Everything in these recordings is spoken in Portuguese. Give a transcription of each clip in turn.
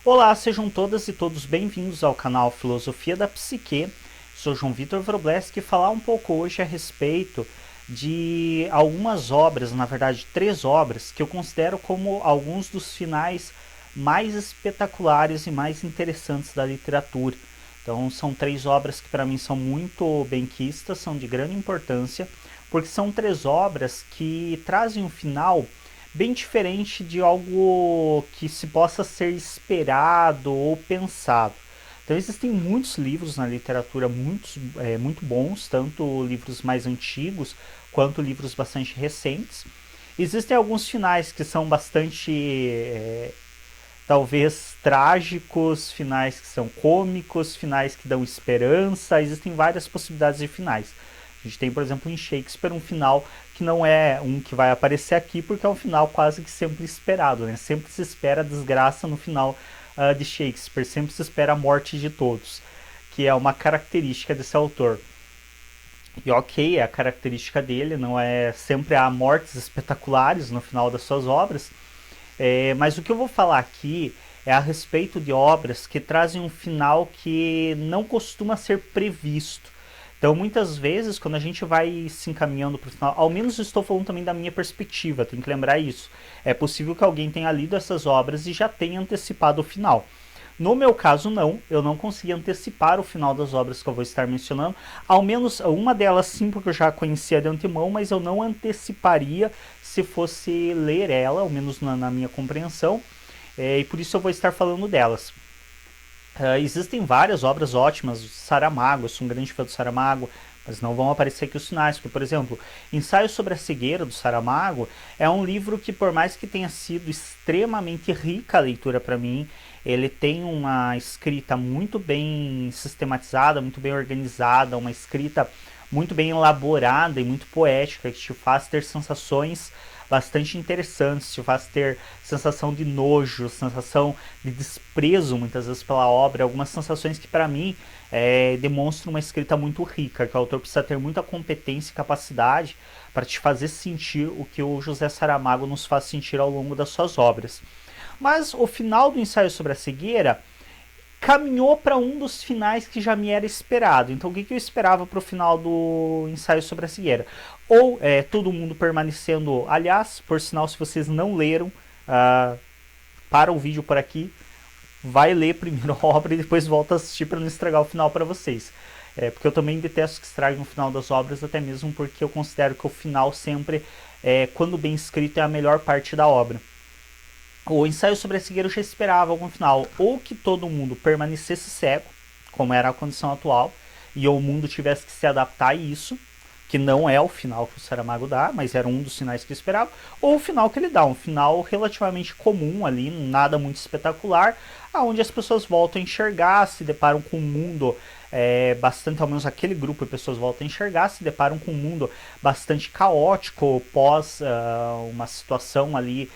Olá, sejam todas e todos bem-vindos ao canal Filosofia da Psique. Sou João Vitor Wrobleski e falar um pouco hoje a respeito de algumas obras, na verdade 3 obras, que eu considero como alguns dos finais mais espetaculares e mais interessantes da literatura. Então são 3 obras que para mim são muito benquistas, são de grande importância, porque são 3 obras que trazem um final bem diferente de algo que se possa ser esperado ou pensado. Então existem muitos livros na literatura muito bons, tanto livros mais antigos quanto livros bastante recentes. Existem alguns finais que são bastante, talvez, trágicos, finais que são cômicos, finais que dão esperança, existem várias possibilidades de finais. A gente tem, por exemplo, em Shakespeare um final que não é um que vai aparecer aqui, porque é um final quase que sempre esperado, né? Sempre se espera a desgraça no final de Shakespeare, sempre se espera a morte de todos, que é uma característica desse autor. E ok, é a característica dele, não é sempre há mortes espetaculares no final das suas obras, mas o que eu vou falar aqui é a respeito de obras que trazem um final que não costuma ser previsto. Então, muitas vezes, quando a gente vai se encaminhando para o final, ao menos estou falando também da minha perspectiva, tem que lembrar isso. É possível que alguém tenha lido essas obras e já tenha antecipado o final. No meu caso, não, eu não consegui antecipar o final das obras que eu vou estar mencionando. Ao menos uma delas, sim, porque eu já conhecia de antemão, mas eu não anteciparia se fosse ler ela, ao menos na minha compreensão, e por isso eu vou estar falando delas. Existem várias obras ótimas, Saramago, eu sou um grande fã do Saramago, mas não vão aparecer aqui os sinais, porque, por exemplo, Ensaio sobre a Cegueira, do Saramago, é um livro que, por mais que tenha sido extremamente rica a leitura para mim, ele tem uma escrita muito bem sistematizada, muito bem organizada, uma escrita muito bem elaborada e muito poética, que te faz ter sensações bastante interessantes, te faz ter sensação de nojo, sensação de desprezo muitas vezes pela obra, algumas sensações que para mim demonstram uma escrita muito rica, que o autor precisa ter muita competência e capacidade para te fazer sentir o que o José Saramago nos faz sentir ao longo das suas obras. Mas o final do Ensaio sobre a Cegueira caminhou para um dos finais que já me era esperado. Então, o que eu esperava para o final do Ensaio sobre a Cegueira? Ou todo mundo permanecendo. Aliás, por sinal, se vocês não leram, para o vídeo por aqui, vai ler primeiro a obra e depois volta a assistir para não estragar o final para vocês. Porque eu também detesto que estraguem o final das obras, até mesmo porque eu considero que o final sempre, quando bem escrito, é a melhor parte da obra. O Ensaio sobre a Cegueira eu já esperava algum final, ou que todo mundo permanecesse cego, como era a condição atual, e o mundo tivesse que se adaptar a isso, que não é o final que o Saramago dá, mas era um dos finais que eu esperava, ou o final que ele dá, um final relativamente comum ali, nada muito espetacular, onde as pessoas voltam a enxergar, se deparam com um mundo bastante, ao menos aquele grupo de pessoas voltam a enxergar, se deparam com um mundo bastante caótico pós uma situação ali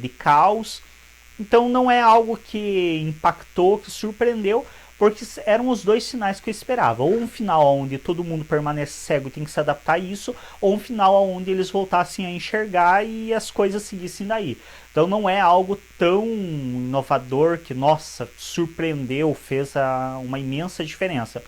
de caos. Então não é algo que impactou, que surpreendeu, porque eram os dois finais que eu esperava. Ou um final onde todo mundo permanece cego e tem que se adaptar a isso, ou um final onde eles voltassem a enxergar e as coisas seguissem daí. Então não é algo tão inovador que, nossa, surpreendeu, fez uma imensa diferença.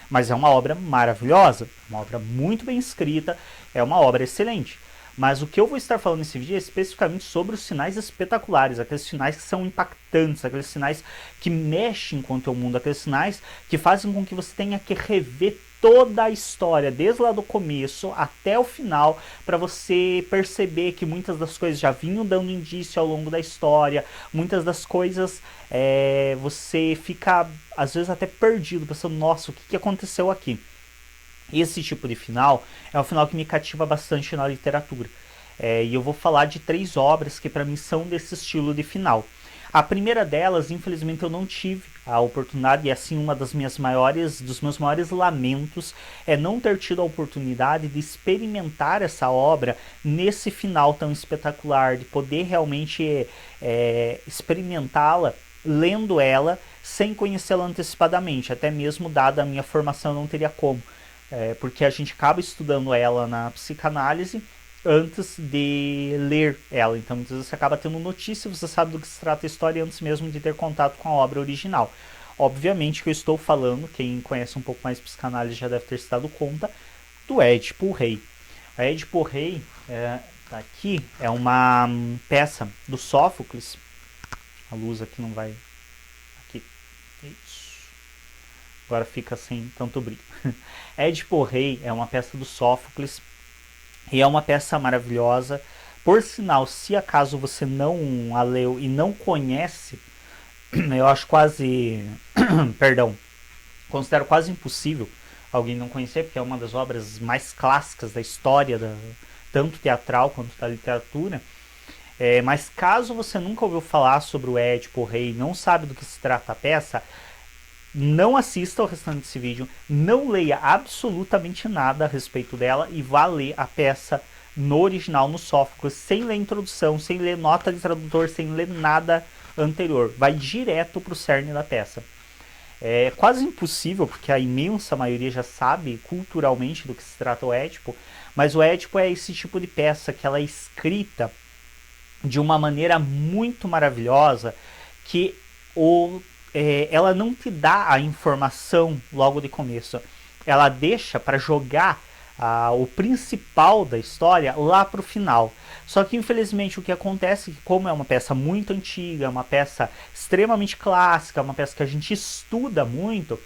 Mas é uma obra maravilhosa, uma obra muito bem escrita, é uma obra excelente. Mas o que eu vou estar falando nesse vídeo é especificamente sobre os sinais espetaculares, aqueles sinais que são impactantes, aqueles sinais que mexem com o teu mundo, aqueles sinais que fazem com que você tenha que rever toda a história, desde lá do começo até o final, para você perceber que muitas das coisas já vinham dando indício ao longo da história, muitas das coisas você fica às vezes até perdido, pensando, nossa, o que aconteceu aqui? Esse tipo de final é um final que me cativa bastante na literatura. E eu vou falar de 3 obras que para mim são desse estilo de final. A primeira delas, infelizmente, eu não tive a oportunidade, e assim dos meus maiores lamentos é não ter tido a oportunidade de experimentar essa obra nesse final tão espetacular, de poder realmente experimentá-la lendo ela sem conhecê-la antecipadamente, até mesmo dada a minha formação não teria como. Porque a gente acaba estudando ela na psicanálise antes de ler ela. Então muitas vezes você acaba tendo notícia, você sabe do que se trata a história antes mesmo de ter contato com a obra original. Obviamente que eu estou falando, quem conhece um pouco mais psicanálise já deve ter se dado conta, do Édipo Rei. O Édipo Rei, tá aqui, é uma peça do Sófocles. A luz aqui não vai... Aqui. Isso. Agora fica sem tanto brilho. Édipo Rei é uma peça do Sófocles e é uma peça maravilhosa. Por sinal, se acaso você não a leu e não conhece, eu acho quase... perdão, considero quase impossível alguém não conhecer, porque é uma das obras mais clássicas da história, tanto teatral quanto da literatura. Mas caso você nunca ouviu falar sobre o Édipo Rei, não sabe do que se trata a peça, não assista ao restante desse vídeo, não leia absolutamente nada a respeito dela e vá ler a peça no original, no Sófocles, sem ler introdução, sem ler nota de tradutor, sem ler nada anterior. Vai direto para o cerne da peça. É quase impossível, porque a imensa maioria já sabe culturalmente do que se trata o Édipo, mas o Édipo é esse tipo de peça que ela é escrita de uma maneira muito maravilhosa, que ela não te dá a informação logo de começo, ela deixa para jogar o principal da história lá para o final. Só que infelizmente o que acontece é que, como é uma peça muito antiga, é uma peça extremamente clássica, uma peça que a gente estuda muito,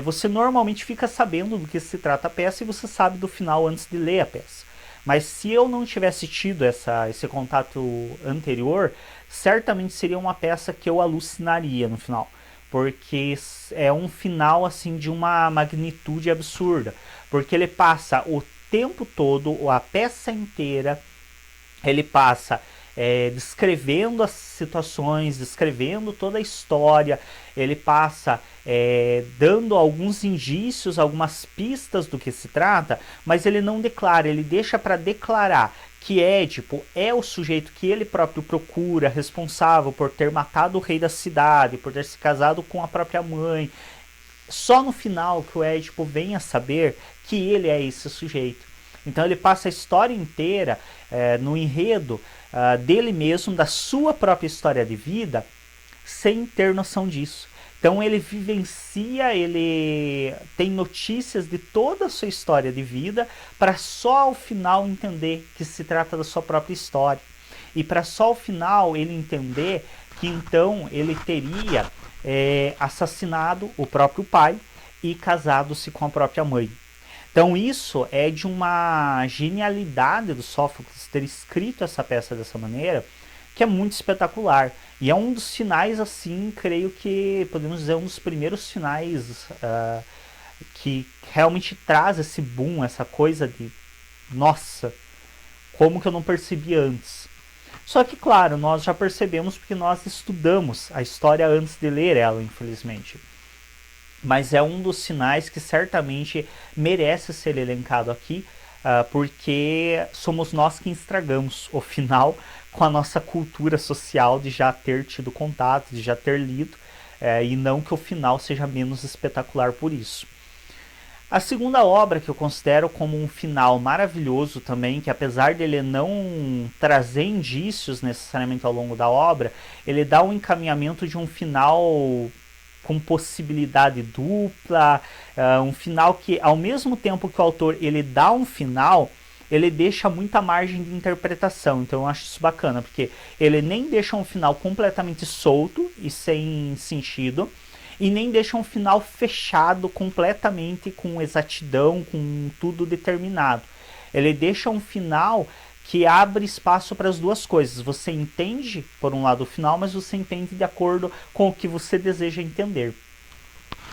você normalmente fica sabendo do que se trata a peça e você sabe do final antes de ler a peça. Mas se eu não tivesse tido esse contato anterior, certamente seria uma peça que eu alucinaria no final. Porque é um final assim de uma magnitude absurda. Porque ele passa o tempo todo, a peça inteira, ele passa descrevendo as situações, descrevendo toda a história, ele passa dando alguns indícios, algumas pistas do que se trata, mas ele não declara, ele deixa para declarar que Édipo é o sujeito que ele próprio procura, responsável por ter matado o rei da cidade, por ter se casado com a própria mãe. Só no final que o Édipo vem a saber que ele é esse sujeito. Então ele passa a história inteira no enredo dele mesmo, da sua própria história de vida, sem ter noção disso. Então ele vivencia, ele tem notícias de toda a sua história de vida, para só ao final entender que se trata da sua própria história. E para só ao final ele entender que então ele teria assassinado o próprio pai e casado-se com a própria mãe. Então isso é de uma genialidade do Sófocles ter escrito essa peça dessa maneira, que é muito espetacular. E é um dos finais, assim, creio que podemos dizer um dos primeiros finais que realmente traz esse boom, essa coisa de nossa, como que eu não percebi antes. Só que, claro, nós já percebemos porque nós estudamos a história antes de ler ela, infelizmente. Mas é um dos sinais que certamente merece ser elencado aqui, porque somos nós que estragamos o final com a nossa cultura social de já ter tido contato, de já ter lido, e não que o final seja menos espetacular por isso. A segunda obra que eu considero como um final maravilhoso também, que apesar dele não trazer indícios necessariamente ao longo da obra, ele dá um encaminhamento de um final com possibilidade dupla, um final que ao mesmo tempo que o autor ele dá um final, ele deixa muita margem de interpretação. Então eu acho isso bacana, porque ele nem deixa um final completamente solto e sem sentido, e nem deixa um final fechado completamente com exatidão, com tudo determinado. Ele deixa um final que abre espaço para as duas coisas. Você entende, por um lado, o final, mas você entende de acordo com o que você deseja entender.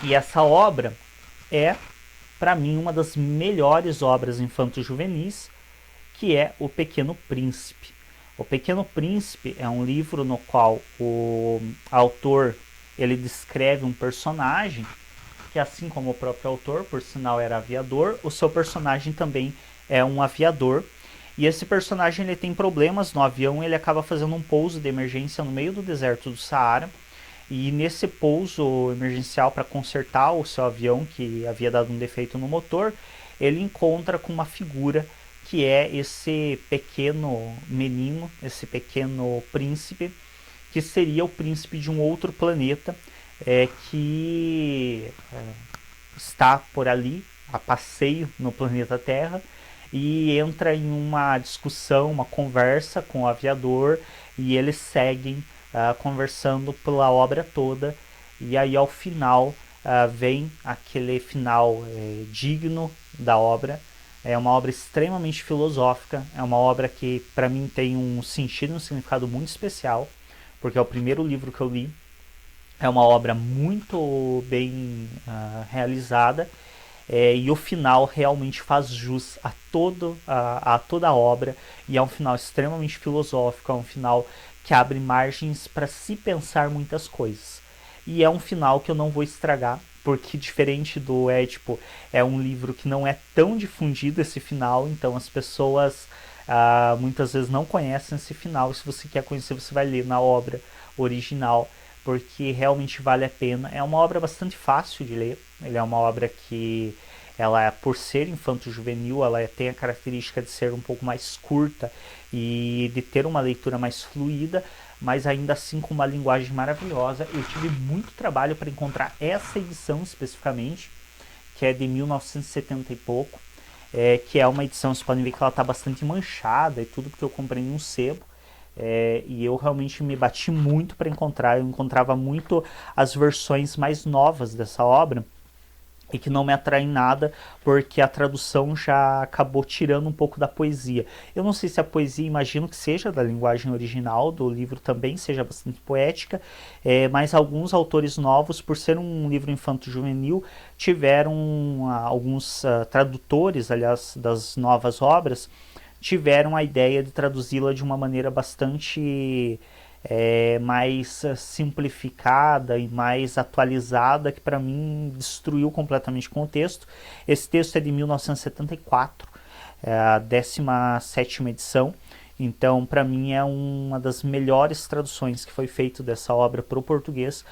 E essa obra é, para mim, uma das melhores obras infanto-juvenis, que é O Pequeno Príncipe. O Pequeno Príncipe é um livro no qual o autor ele descreve um personagem que, assim como o próprio autor, por sinal era aviador, o seu personagem também é um aviador. E esse personagem ele tem problemas no avião, ele acaba fazendo um pouso de emergência no meio do deserto do Saara. E nesse pouso emergencial para consertar o seu avião, que havia dado um defeito no motor, ele encontra com uma figura que é esse pequeno menino, esse pequeno príncipe, que seria o príncipe de um outro planeta, que está por ali, a passeio no planeta Terra, e entra em uma discussão, uma conversa com o aviador, e eles seguem conversando pela obra toda, e aí ao final vem aquele final digno da obra. É uma obra extremamente filosófica, é uma obra que para mim tem um sentido, um significado muito especial, porque é o primeiro livro que eu li. É uma obra muito bem realizada, e o final realmente faz jus a toda a obra, e é um final extremamente filosófico, é um final que abre margens para se pensar muitas coisas. E é um final que eu não vou estragar, porque diferente do Édipo, é um livro que não é tão difundido esse final, então as pessoas muitas vezes não conhecem esse final. Se você quer conhecer, você vai ler na obra original, porque realmente vale a pena. É uma obra bastante fácil de ler, ele é uma obra que ela, por ser infanto-juvenil, ela tem a característica de ser um pouco mais curta e de ter uma leitura mais fluida, mas ainda assim com uma linguagem maravilhosa. Eu tive muito trabalho para encontrar essa edição especificamente, que é de 1970 e pouco, que é uma edição, vocês podem ver que ela está bastante manchada e tudo, porque eu comprei em um sebo. E eu realmente me bati muito para encontrar. Eu encontrava muito as versões mais novas dessa obra, e que não me atrai em nada, porque a tradução já acabou tirando um pouco da poesia. Eu não sei se a poesia, imagino que seja da linguagem original do livro, também seja bastante poética, mas alguns autores novos, por ser um livro infanto-juvenil, tiveram alguns tradutores, aliás, das novas obras, tiveram a ideia de traduzi-la de uma maneira bastante mais simplificada e mais atualizada, que para mim destruiu completamente com o texto. Esse texto é de 1974, a 17ª edição, então para mim é uma das melhores traduções que foi feito dessa obra para o português,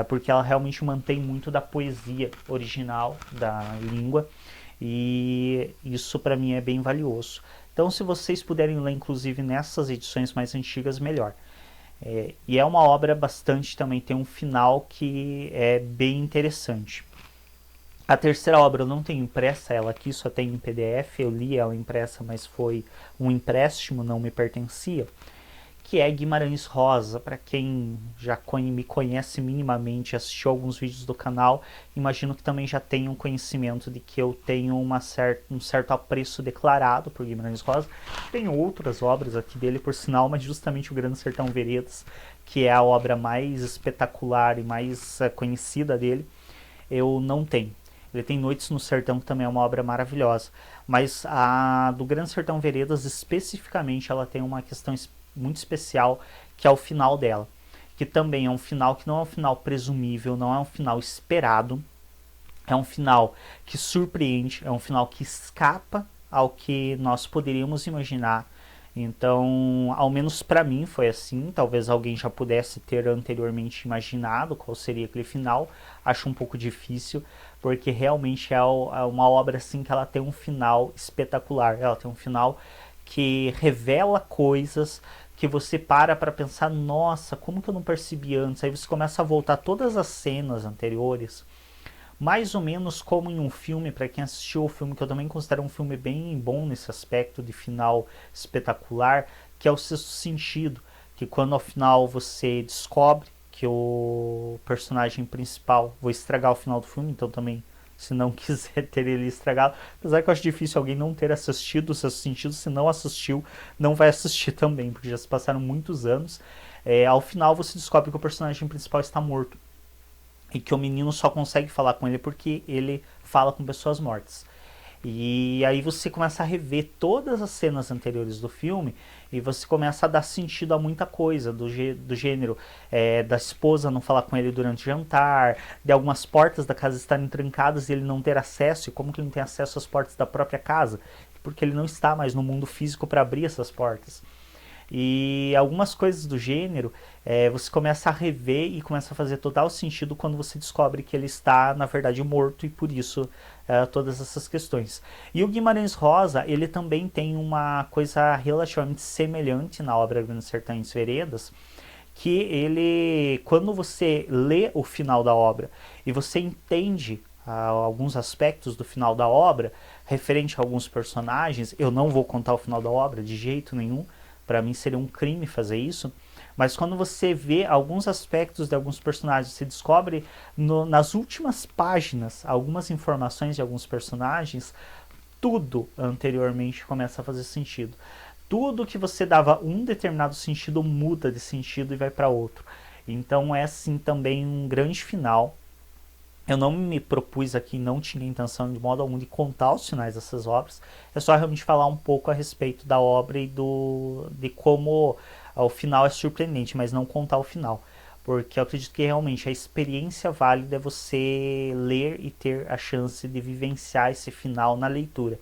porque ela realmente mantém muito da poesia original da língua, e isso para mim é bem valioso. Então, se vocês puderem ler, inclusive nessas edições mais antigas, melhor. E é uma obra bastante, também tem um final que é bem interessante. A terceira obra eu não tenho impressa ela aqui, só tem em PDF, eu li ela impressa, mas foi um empréstimo, não me pertencia, que é Guimarães Rosa. Para quem já me conhece minimamente, assistiu alguns vídeos do canal, imagino que também já tenha um conhecimento de que eu tenho um certo apreço declarado por Guimarães Rosa. Tem outras obras aqui dele, por sinal, mas justamente o Grande Sertão Veredas, que é a obra mais espetacular e mais conhecida dele, eu não tenho. Ele tem Noites no Sertão, que também é uma obra maravilhosa, mas a do Grande Sertão Veredas especificamente, ela tem uma questão muito especial, que é o final dela, que também é um final que não é um final presumível, não é um final esperado, é um final que surpreende, é um final que escapa ao que nós poderíamos imaginar. Então, ao menos para mim foi assim, talvez alguém já pudesse ter anteriormente imaginado qual seria aquele final, acho um pouco difícil, porque realmente é uma obra assim que ela tem um final espetacular, ela tem um final que revela coisas que você para pensar, nossa, como que eu não percebi antes? Aí você começa a voltar todas as cenas anteriores, mais ou menos como em um filme, para quem assistiu o filme, que eu também considero um filme bem bom nesse aspecto de final espetacular, que é o Sexto Sentido, que quando ao final você descobre que o personagem principal, vou estragar o final do filme, então também, se não quiser ter ele estragado, apesar que eu acho difícil alguém não ter assistido o Sexto Sentido, se não assistiu, não vai assistir também, porque já se passaram muitos anos. Ao final você descobre que o personagem principal está morto, e que o menino só consegue falar com ele porque ele fala com pessoas mortas. E aí você começa a rever todas as cenas anteriores do filme, e você começa a dar sentido a muita coisa, do gênero da esposa não falar com ele durante o jantar, de algumas portas da casa estarem trancadas e ele não ter acesso. E como que ele não tem acesso às portas da própria casa? Porque ele não está mais no mundo físico para abrir essas portas. E algumas coisas do gênero você começa a rever e começa a fazer total sentido quando você descobre que ele está, na verdade, morto e por isso todas essas questões. E o Guimarães Rosa, ele também tem uma coisa relativamente semelhante na obra Grandes Sertões Veredas, que ele, quando você lê o final da obra e você entende alguns aspectos do final da obra, referente a alguns personagens, eu não vou contar o final da obra de jeito nenhum, para mim seria um crime fazer isso, mas quando você vê alguns aspectos de alguns personagens, você descobre nas últimas páginas algumas informações de alguns personagens, tudo anteriormente começa a fazer sentido. Tudo que você dava um determinado sentido muda de sentido e vai para outro. Então é assim também um grande final. Eu não me propus aqui, não tinha intenção de modo algum de contar os finais dessas obras. É só realmente falar um pouco a respeito da obra e de como o final é surpreendente, mas não contar o final. Porque eu acredito que realmente a experiência válida é você ler e ter a chance de vivenciar esse final na leitura.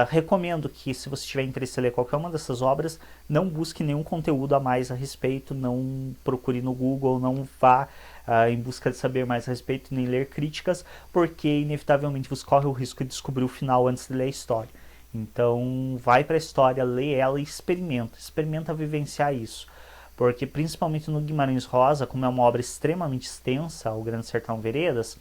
Recomendo que, se você tiver interesse em ler qualquer uma dessas obras, não busque nenhum conteúdo a mais a respeito, não procure no Google, não vá em busca de saber mais a respeito, nem ler críticas, porque inevitavelmente você corre o risco de descobrir o final antes de ler a história. Então, vai para a história, lê ela e experimenta vivenciar isso. Porque, principalmente no Guimarães Rosa, como é uma obra extremamente extensa, O Grande Sertão Veredas,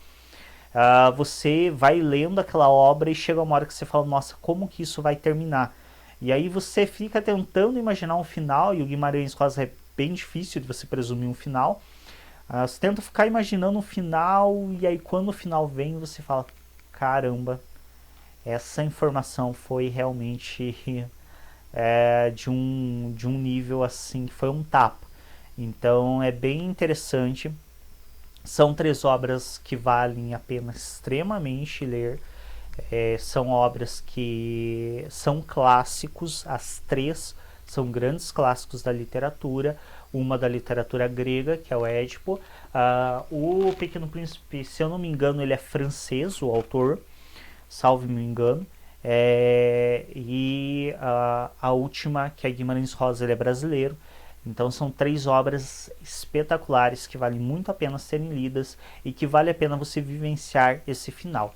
você vai lendo aquela obra e chega uma hora que você fala, nossa, como que isso vai terminar? E aí você fica tentando imaginar um final, e o Guimarães Rosa é bem difícil de você presumir um final. Você tenta ficar imaginando um final, e aí quando o final vem, você fala, caramba, essa informação foi realmente de um nível assim, que foi um tapa. Então é bem interessante. São 3 obras que valem a pena extremamente ler. São obras que são clássicos, as 3 são grandes clássicos da literatura. Uma da literatura grega, que é o Édipo. O Pequeno Príncipe, se eu não me engano, ele é francês, o autor, salvo me engano. E a última, que é Guimarães Rosa, ele é brasileiro. Então são 3 obras espetaculares que valem muito a pena serem lidas e que vale a pena você vivenciar esse final.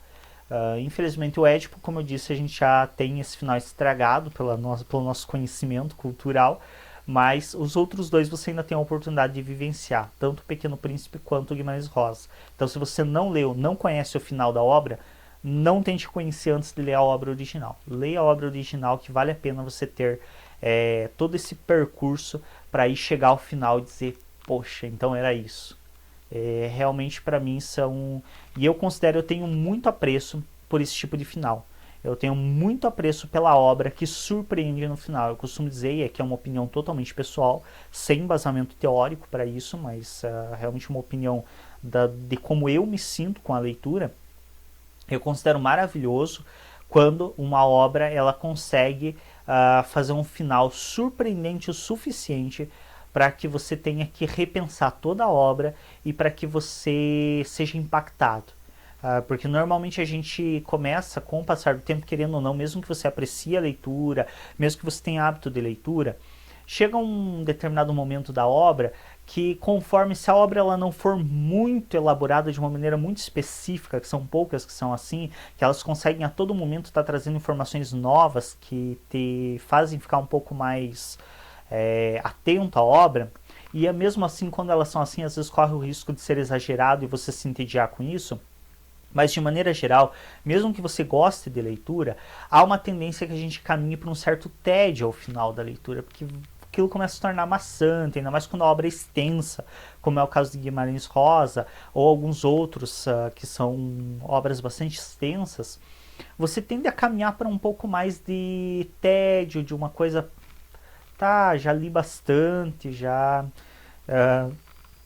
Infelizmente o Édipo, como eu disse, a gente já tem esse final estragado pelo nosso conhecimento cultural, mas os outros 2 você ainda tem a oportunidade de vivenciar, tanto o Pequeno Príncipe quanto o Guimarães Rosa. Então se você não leu, não conhece o final da obra, não tente conhecer antes de ler a obra original. Leia a obra original, que vale a pena você ter todo esse percurso para aí chegar ao final e dizer, poxa, então era isso. Realmente para mim são... E eu considero, eu tenho muito apreço por esse tipo de final. Eu tenho muito apreço pela obra que surpreende no final. Eu costumo dizer, e aqui é uma opinião totalmente pessoal, sem embasamento teórico para isso, mas realmente uma opinião de como eu me sinto com a leitura. Eu considero maravilhoso quando uma obra ela consegue fazer um final surpreendente o suficiente para que você tenha que repensar toda a obra e para que você seja impactado. Porque normalmente a gente começa, com o passar do tempo, querendo ou não, mesmo que você aprecie a leitura, mesmo que você tenha hábito de leitura, chega um determinado momento da obra que, conforme, se a obra ela não for muito elaborada de uma maneira muito específica, que são poucas que são assim, que elas conseguem a todo momento estar trazendo informações novas que te fazem ficar um pouco mais atento à obra, e mesmo assim, quando elas são assim, às vezes corre o risco de ser exagerado e você se entediar com isso. Mas de maneira geral, mesmo que você goste de leitura, há uma tendência que a gente caminhe para um certo tédio ao final da leitura, porque aquilo começa a se tornar maçante, ainda mais quando a obra é extensa, como é o caso de Guimarães Rosa, ou alguns outros que são obras bastante extensas. Você tende a caminhar para um pouco mais de tédio, de uma coisa, tá, já li bastante, já...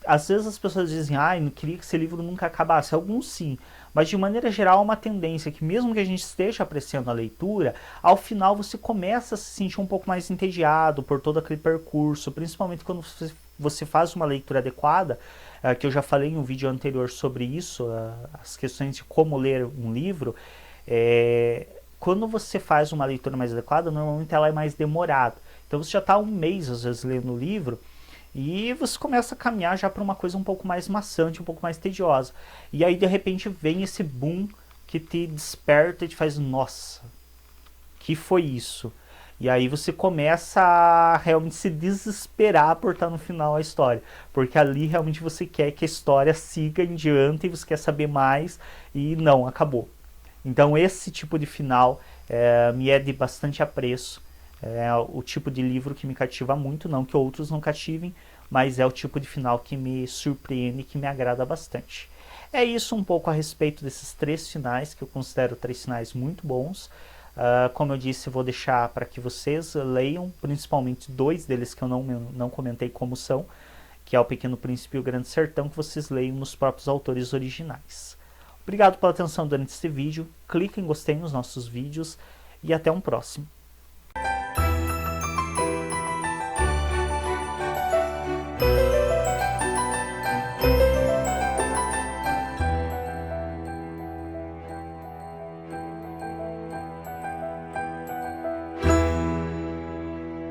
às vezes as pessoas dizem, não queria que esse livro nunca acabasse. Alguns sim, mas de maneira geral é uma tendência que, mesmo que a gente esteja apreciando a leitura, ao final você começa a se sentir um pouco mais entediado por todo aquele percurso, principalmente quando você faz uma leitura adequada, que eu já falei em um vídeo anterior sobre isso, as questões de como ler um livro. Quando você faz uma leitura mais adequada, normalmente ela é mais demorada. Então você já está um mês, às vezes, lendo o livro, e você começa a caminhar já para uma coisa um pouco mais maçante, um pouco mais tediosa. E aí, de repente, vem esse boom que te desperta e te faz, nossa, que foi isso? E aí você começa a realmente se desesperar por estar no final a história. Porque ali realmente você quer que a história siga em diante e você quer saber mais e não, acabou. Então esse tipo de final me é de bastante apreço. É o tipo de livro que me cativa muito, não que outros não cativem, mas é o tipo de final que me surpreende e que me agrada bastante. É isso um pouco a respeito desses 3 finais, que eu considero 3 finais muito bons. Como eu disse, vou deixar para que vocês leiam, principalmente 2 deles que eu não comentei como são, que é o Pequeno Príncipe e o Grande Sertão, que vocês leiam nos próprios autores originais. Obrigado pela atenção durante este vídeo, clique em gostei nos nossos vídeos e até um próximo.